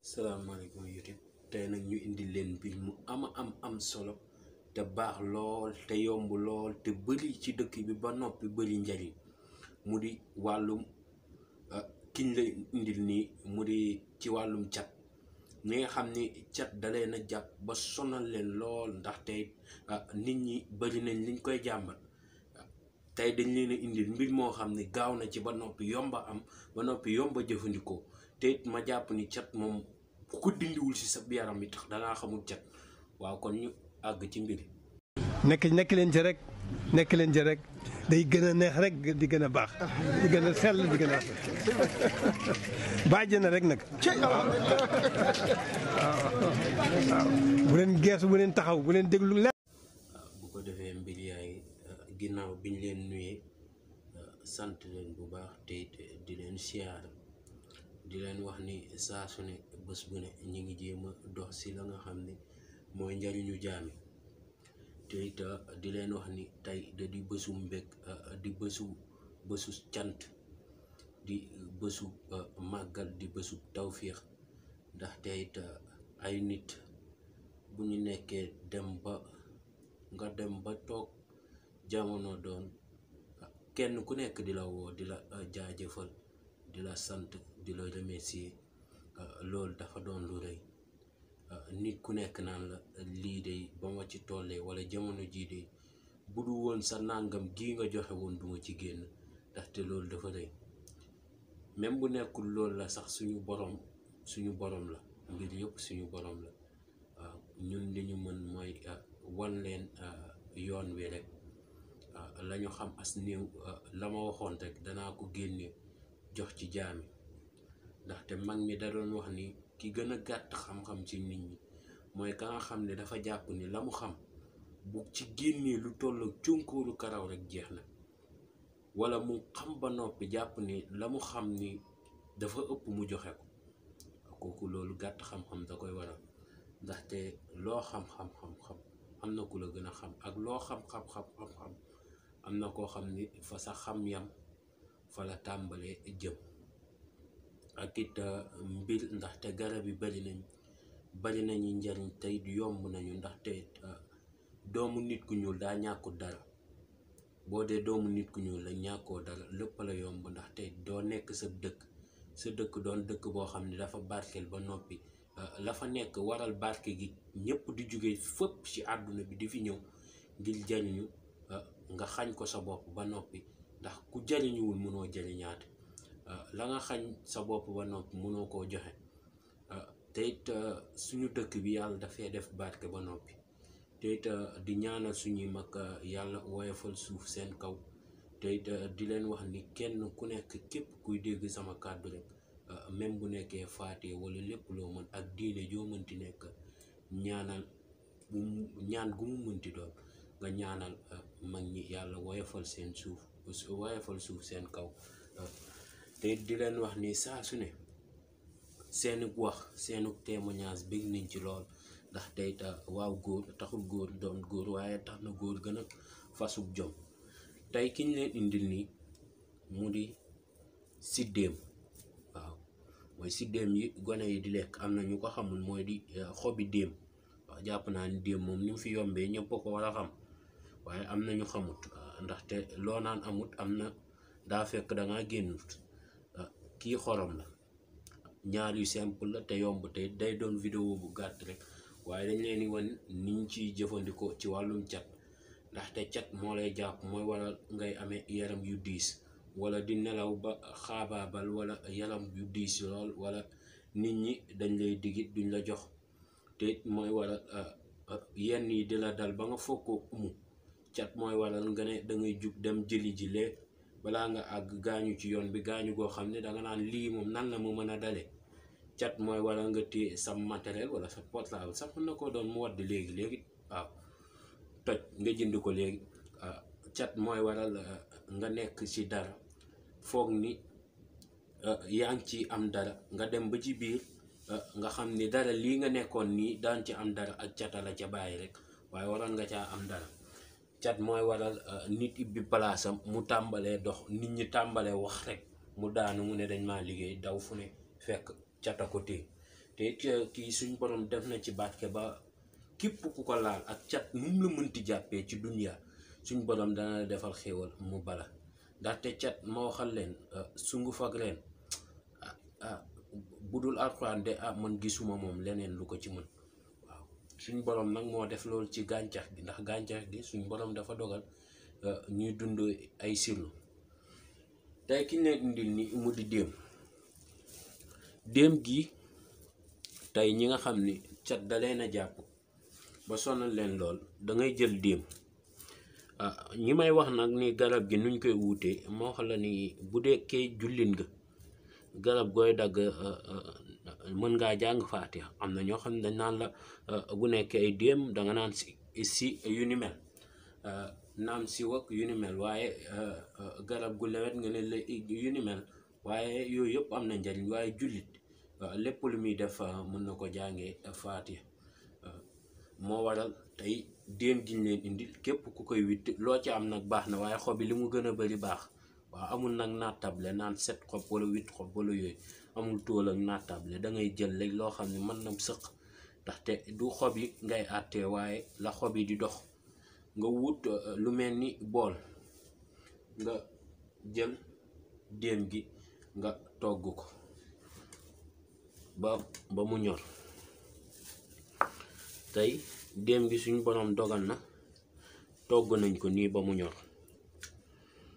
salaamaaleykum YouTube tey nag ñu indi leen mbir mu am solo te baax lool te yomb lool te bëri ci dëkk bi ba noppi bëri njariñ mu di wàllum kiñ la indil nii mu di ci wàllum cat ñi nga xam ni cat dalee na jàpp ba sonal leen lool ndaxte nit ñi bëri nañ liñ koy jàmbat tey dañ leen a indil mbir moo xam ne gaaw na ci ba noppi yomba am ba noppi yomba jëfandikoo te it ma jàpp ni cat moom ku ko dindiwul ci sa yaram yi tax dangaa xamul cat waaw kon ñu àgg ci mbiri nekk leen ci rek day gën a neex rek di gën a baax di gën a sell di gën a bàjj na rek nag waaw bu leen geesu bu leen taxaw bu leen déglu leen bu ko defee mbir yaay ginnaaw biñ leen nuyee sant leen bu baax te di leen siyaar di leen wax ni saa su ne bés bu ne ñu ngi jéem a dox si la nga xam ne mooy njariñu jaami te it di leen wax ni tey da di bésu mbég di bésu cant di bésu màggal di bésu tawfiix ndax te it ay nit bu ñu nekkee dem ba toog jamono doon kenn ku nekk di la woo di la jaajëfal di la sant di la remercier loolu dafa doon lu rëy nit ku nekk naan la lii de ba ma ci tollee wala jamono jii de bu du woon sa nàngam gii nga joxe woon duma ci génn ndaxte loolu dafa rëy même bu nekkul loolu la sax suñu borom la mbir yëpp suñu borom la waaw ñun li ñu mën mooy wan leen yoon wi rek la ñu xam as néew la ma waxoon rek danaa ko génne jox ci jaami ndaxte mag mi da doon wax ni ki gën a gàtt xam-xam ci nit ñi mooy ka nga xam ne dafa jàpp ni la mu xam bu ci génnee lu toll cunkóoru karaw rek jeex na wala mu xam ba noppi jàpp ni la mu xam ni dafa ëpp mu joxe ko kooku loolu gàtt xam-xam da koy waral ndaxte loo xam-xam am na ku la gën a xam ak loo xam-xam am na koo xam ni fa sa xam yam fa la tàmbalee jëm ak it mbir ndaxte garab yi bari nañu njariñ tey yomb nañu ndaxte doomu nit ku ñuul daa ñàkkul dara boo dee doomu nit ku ñuul la ñàkkoo dara lépp la yomb ndaxte doo nekk sa dëkk doon dëkk boo xam ne dafa barkeel ba noppi la fa nekk waral barke gi ñëpp di jóge fépp ci àdduna bi di fi ñëw ngir jariñu nga xañ ko sa bopp ba noppi ndax ku jariñuwul mënoo jariñaate la nga xañ sa bopp ba noppi mënoo koo joxe te it suñu dëkk bi yàlla dafay def barke ba noppi te it di ñaanal suñuy mag yàlla woyofal suuf seen kaw te it di leen wax ni kenn ku nekk képp kuy dégg sama kàddu rek même bu nekkee faatee wala lépp loo mën ak diine joo mënti nekk ñaan gu mu mënti doon nga ñaanal mag ñi yàlla woyofal suuf seen kaw te di leen wax ni saa su ne seenu wax seenu témoignage bég nañ ci lool ndax tey waaw góor taxul góor doon góor waaye tax na góor gën a fasug jom tey kiñ leen indil nii mu di siddéem waaw mooy siddéem yi gone yi di lekk am na ñu ko xamul mooy di xobi déem waaw jàpp naa ni déem moom ni mu fi yombee ñëpp ko war a xam waaye am na ñu xamut ndaxte loo naan amut am na daa fekk dangaa génnut kii xorom la ñaar yu simple la te yomb te day doon vidéo bu gàtt rek waaye dañ leen di wan niñ ciy jëfandikoo ci wàllum cat ndaxte cat moo lay jàpp mooy waral ngay amee yaram yu diis wala di nelaw ba xaabaabal wala yaram yu diis lool wala nit ñi dañ lay digit duñ la jox te mooy waral yenn yi di la dal ba nga foog ko umu cat mooy waral nga ne da ngay jug dem jëli ji lee balaa nga àgg gaañu ci yoon bi gaañu goo xam ne danga naan lii moom nan la mu mën a dale cat mooy waral nga téye sa matériel wala sa portable sax mën na ko doon mu wadd léegi waaw toj nga jënd ko léegi cat mooy waral nga nekk ci dara foog ni yaa ngi ci am dara nga dem ba ci biir nga xam ni dara lii nga nekkoon nii daan ci am dara ak cata la ca bàyyi rek waaye waral nga caa am dara cat mooy waral nit ibbi palaasam mu tàmbalee dox nit ñi tàmbalee wax rek mu daanu mu ne dañ maa liggéey daw fu ne fekk cata ko téye te it kii suñ borom def na ci barke ba képp ku ko laal ak cat nu mu la mënti jàppee ci dunya suñ borom dana la defal xéewal mu bala ndaxte cat ma waxal leen sunguf ak reen budul alxuraan de man gisuma moom leneen lu ko ci mën waaw suñ borom nag moo def loolu ci gàncax gi ndax gàncax gi suñ borom dafa dogal ñuy dund ay sirlu tey ki ne indil ni mu di déem gi tey ñi nga xam ni cat da leen a jàpp ba sonal leen lool da ngay jël déem ñi may wax nag ni garab gi nuñ koy wuutee moo wax la ni bu dee kay jullit nga garab gooy dagg mën ngaa jàng faatiha am na ñoo xam ne dañ naan la bu nekkee ay déem da nga naan si yu ni mel naam si wak yu ni mel waaye garab gu lewet nga ne la yu ni mel waaye yooyu yëpp am na njariñ waaye jullit lépp lu muy def mën na ko jàngee faatiha moo waral tey déem giñ leen indil képp ku koy witt loo ci am nag baax na waaye xob yi li mu gën a bari baax waaw amul nag naatable naan 7 xob wala 8 xob wala yooyu amul tóol ak naatable da ngay jël léegi loo xam ne mën na sëq ndaxte du xob yi ngay àttee waaye la xob yi di dox nga wut lu mel ni bool nga jël déem gi nga togg ko ba mu ñor tey déem gi suñu borom dogal na togg nañ ko nii ba mu ñor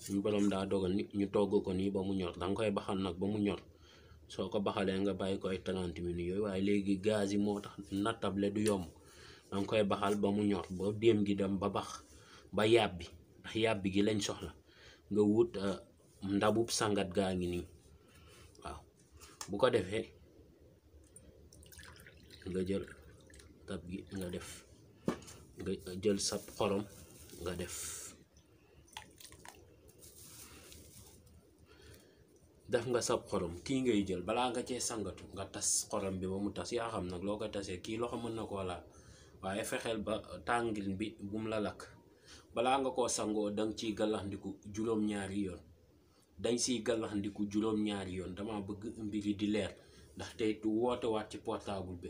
suñu borom daa dogal ni ñu togg ko nii ba mu ñor danga koy baxal nag ba mu ñor soo ko baxalee nga bàyyi ko ay 30 minutes yooyu waaye léegi gaz yi moo tax nattable du yomb danga koy baxal ba mu ñor ba déem gi dem ba bax ba yàbbi ndax yàbbi gi lañ soxla nga wut ndabub sangat gaa ngi nii waaw bu ko defee nga jël tab gi nga def nga jël sab xorom nga def nga sab xorom kii ngay jël balaa nga cee sangatu nga tas xorom bi ba mu tas yaa xam nag loo ko tasee kii loxo mën na koo laal waaye fexeel ba tàngil bi bum la lakk balaa nga koo sangoo danga ciy gàllaxndiku juróom-ñaari yoon dañ siy gàllaxndiku juróom-ñaari yoon dama bëgg mbiri di leer ndax tey woote waat ci portable bi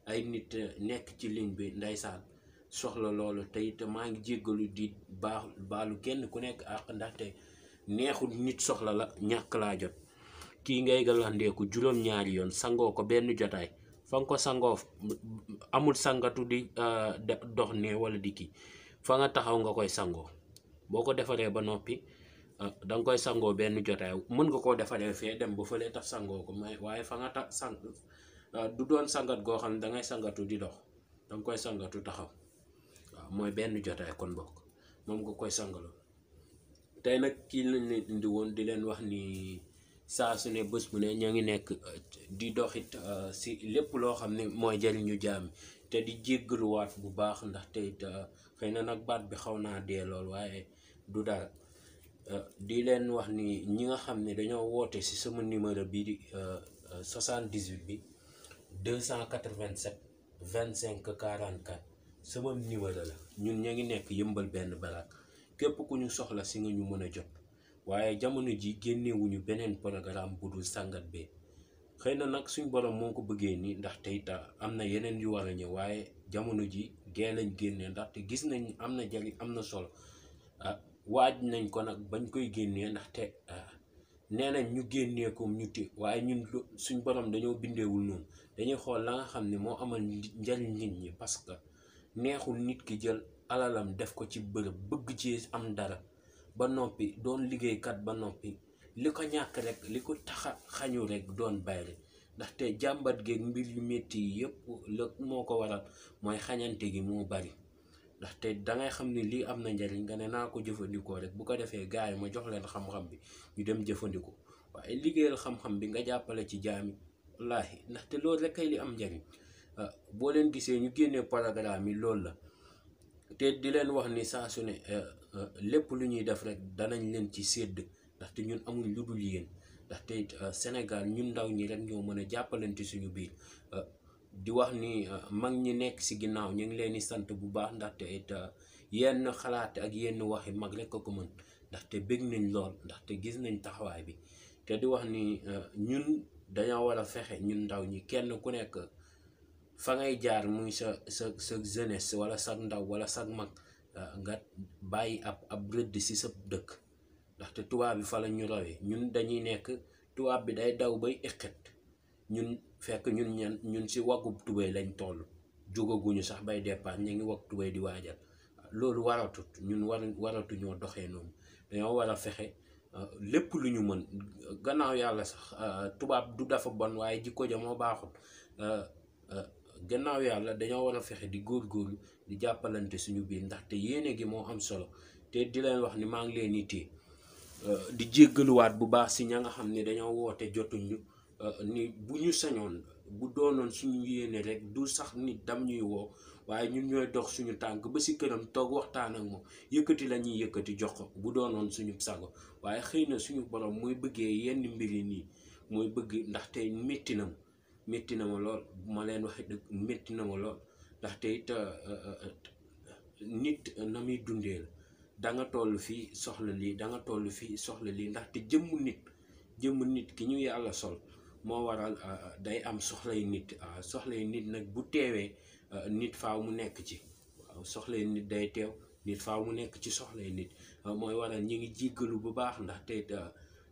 ay nit nekk ci ligne bi ndeysaan soxla loolu tey te maa ngi jéggalu di baalu kenn ku nekk ak ndaxte neexul nit soxla la ñàkk laa jot kii ngay gàllaxndeeku juróom-ñaari yoon sangoo ko benn jotaay fa nga ko sangoo amul sangatu di dox ne wala di kii fa nga taxaw nga koy sangoo boo ko defaree ba noppi danga koy sangoo benn jotaay mën nga koo defaree fee dem ba fële tax sangoo ko waaye fa nga sang du doon sangat goo xam ne dangay sangatu di dox danga koy sangatu taxaw waaw mooy benn jotaay kon bokk moom nga koy sangaloo tey nag kii lañ leen indi woon di leen wax ni saa su ne bés bu ne ñoo ngi nekk di doxit si lépp loo xam ne mooy jariñu jaam te di jéggaluwaat bu baax ndax tey xëy na nag baat bi xaw naa dee lool waaye du dara di leen wax ni ñi nga xam ne dañoo woote si sama numéro bi di 78 bi 287 25 44 sama numéro la ñun ña ngi nekk yëmbal benn baraak képp ku ñu soxla si nga ñu mën a jot waaye jamono ji génnewuñu beneen programme bu dul sangat bee xëy na nag suñ borom moo ko bëggee nii ndax tey am na yeneen yu war a ñëw waaye jamono ji gee lañ génnee ndaxte gis nañ am na jariñ am na solo waaj nañ ko nag bañ koy génnee ndaxte nee nañ ñu génnee ko ñu ti waaye ñun suñ borom dañoo bindeewul noonu dañuy xool la nga xam ne moo amal njariñ nit ñi parce que neexul nit ki jël alalam def ko ci bërëb bëgg ci am dara ba noppi doon liggéeykat ba noppi li ko ñàkk rek li ko taxa xañu rek doon bayre ndaxte jàmbat geeg mbir yu métti yi yëpp la moo ko waral mooy xañante gi moo bari ndaxte dangay xam ne lii am na njariñ nga ne naa ko jëfandikoo rek bu ko defee gars yi ma jox leen xam-xam bi ñu dem jëfandikoo waaye liggéeyal xam-xam bi nga jàppale ci jaami wallaahi ndaxte loolu rek kay li am njariñ boo leen gisee ñu génnee programme yi loolu la te di leen wax ni saa su ne lépp lu ñuy def rek danañ leen ci sédd ndaxte ñun amuñ lu dul yéen ndaxte Sénégal ñun ndaw ñi rek ñoo mën a jàppalante suñu biir di wax ni mag ñi nekk si ginnaaw ñu ngi leen di sant bu baax ndaxte it yenn xalaat ak yenn waxi mag rek ko mën ndaxte bëgg nañ lool ndaxte gis nañ taxawaay bi te di wax ni ñun dañoo war a fexe ñun ndaw ñi kenn ku nekk fa ngay jaar muy sa jeunesse wala sa ndaw wala sa mag nga bàyyi ab rëdd si sa dëkk ndaxte tubaab bi fa la ñu rawee ñun dañuy nekk tubaab bi day daw bay iqet ñun fekk ñun si waggub tubéy lañ toll jógaguñu sax bay départ ñu ngi wagg tubéy di waajal loolu waratut ñun waratuñoo doxee noonu dañoo war a fexe lépp lu ñu mën gannaaw yàlla sax tubaab du dafa bon waaye jikko ja moo baaxul gannaaw yàlla dañoo war a fexe di góorgóorlu di jàppalante suñu biir ndaxte yéene gi moo am solo te di leen wax ni maa ngi leen di téye di jéggaluwaat bu baax si ña nga xam ne dañoo woote jotuñu ni bu ñu sañoon bu doonoon suñu yéene rek du sax nit dam ñuy woo waaye ñun ñooy dox suñu tànk ba si këram toog waxtaan ak moom yëkkati la ñuy yëkkati jox ko bu doonoon suñu sago waaye xëy na suñu borom mooy bëggee yenn mbir yi nii mooy bëgg ndaxte métti na ma lool bu ma leen waxee dëgg métti na ma lool ndaxte it nit na muy dundee la da nga toll fii soxla lii da nga toll fii soxla lii ndaxte jëmm nit ki ñu yàlla sol moo waral day am soxlay nit nag bu teewee nit faaw mu nekk ci waaw soxlay nit day teew nit faaw mu nekk ci soxlay nit mooy waral ñi ngi jéggalu bu baax ndaxte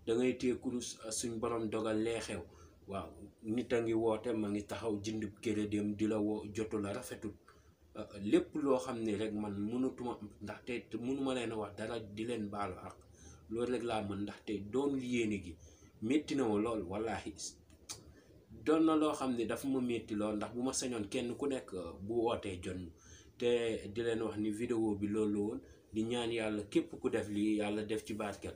da ngay téye kurus suñ borom dogal lee xew waaw nit a ngi woote ma ngi taxaw jënd crédit di la woo jotu la rafetul lépp loo xam ne rek man mënatuma ndaxte mënuma leen a wax dara di leen baalu ak loolu rek laa mën ndaxte doon yéene gi métti na ma lool wallaahi doon na loo xam ne dafa ma métti lool ndax bu ma sañoon kenn ku nekk bu wootee jonn te di leen wax ni vidéo bi loolu woon di ñaan yàlla képp ku def lii yàlla def ci barkeel